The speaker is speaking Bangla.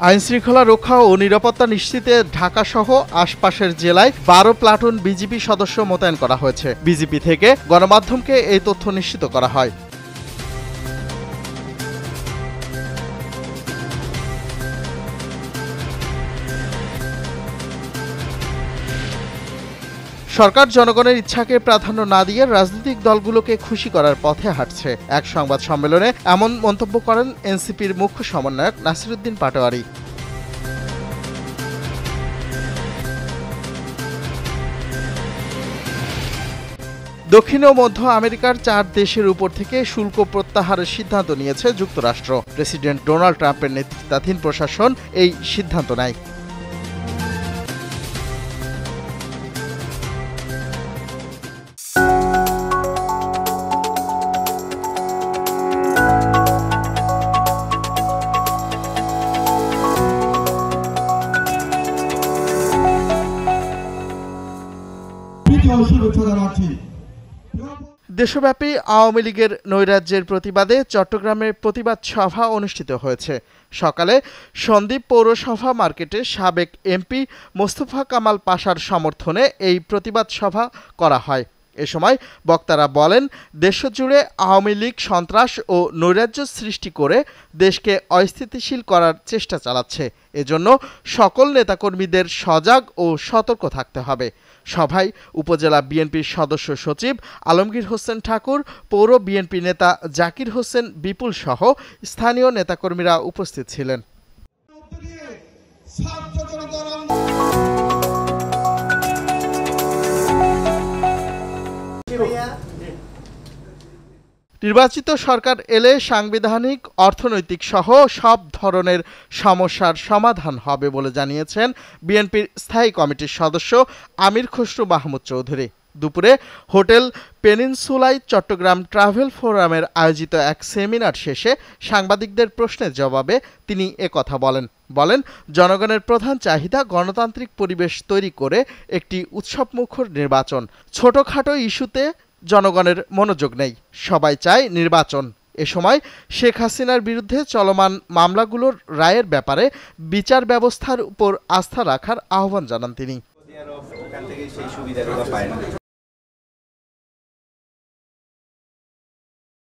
আইনশৃঙ্খলা রক্ষা ও নিরাপত্তা নিশ্চিতে ঢাকাসহ আশপাশের জেলায় ১২ প্লাটুন বিজিবি সদস্য মোতায়েন করা হয়েছে। বিজিবি থেকে গণমাধ্যমকে এই তথ্য নিশ্চিত করা হয়। সরকার জনগণের ইচ্ছাকে প্রাধান্য না দিয়ে রাজনৈতিক দলগুলোকে খুশি করার পথে হাঁটছে। এক সংবাদ সম্মেলনে এমন মন্তব্য করেন এনসিপির মুখ্য সমন্বয়ক নাসিরউদ্দিন পাটোয়ারী। দক্ষিণ ও মধ্য আমেরিকার ৪ দেশের উপর থেকে শুল্ক প্রত্যাহারের সিদ্ধান্ত নিয়েছে যুক্তরাষ্ট্র। প্রেসিডেন্ট ডোনাল্ড ট্রাম্পের নেতৃত্বাধীন প্রশাসন এই সিদ্ধান্ত নেয়। দেশব্যাপী আওয়ামী লীগের নৈরাজ্যের প্রতিবাদে চট্টগ্রামে প্রতিবাদ সভা অনুষ্ঠিত হয়েছে। সকালে সন্দ্বীপ পৌরসভা মার্কেটে সাবেক এমপি মোস্তফা কামাল পাশার সমর্থনে এই প্রতিবাদ সভা করা হয়। এ সময় বক্তারা বলেন, দেশজুড়ে আওয়ামী লীগ সন্ত্রাস ও নৈরাজ্য সৃষ্টি করে দেশকে অস্থিতিশীল করার চেষ্টা চালাচ্ছে। এজন্য সকল নেতাকর্মীদের সজাগ ও সতর্ক থাকতে হবে। সভায় উপজেলা বিএনপির সদস্য সচিব আলমগীর হোসেন ঠাকুর, পৌর বিএনপি নেতা জাকির হোসেন বিপুল সহ স্থানীয় নেতাকর্মীরা উপস্থিত ছিলেন। নির্বাচিত সরকার এলে সাংবিধানিক, অর্থনৈতিক সহ সব ধরনের সমস্যার সমাধান হবে বলে জানিয়েছেন বিএনপির স্থায়ী কমিটির সদস্য আমির খসরু মাহমুদ চৌধুরী। দুপুরে হোটেল পেনিনসুলায় চট্টগ্রাম ট্রাভেল ফোরামের আয়োজিত এক সেমিনার শেষে সাংবাদিকদের প্রশ্নের জবাবে তিনি একথা বলেন, জনগণের প্রধান চাহিদা গণতান্ত্রিক পরিবেশ তৈরি করে একটি উৎসবমুখর নির্বাচন। ছোটখাটো ইস্যুতে জনগণের মনোযোগ নেই, সবাই চায় নির্বাচন। এ সময় শেখ হাসিনার বিরুদ্ধে চলমান মামলাগুলোর রায়ের ব্যাপারে বিচার ব্যবস্থার উপর আস্থা রাখার আহ্বান জানান তিনি।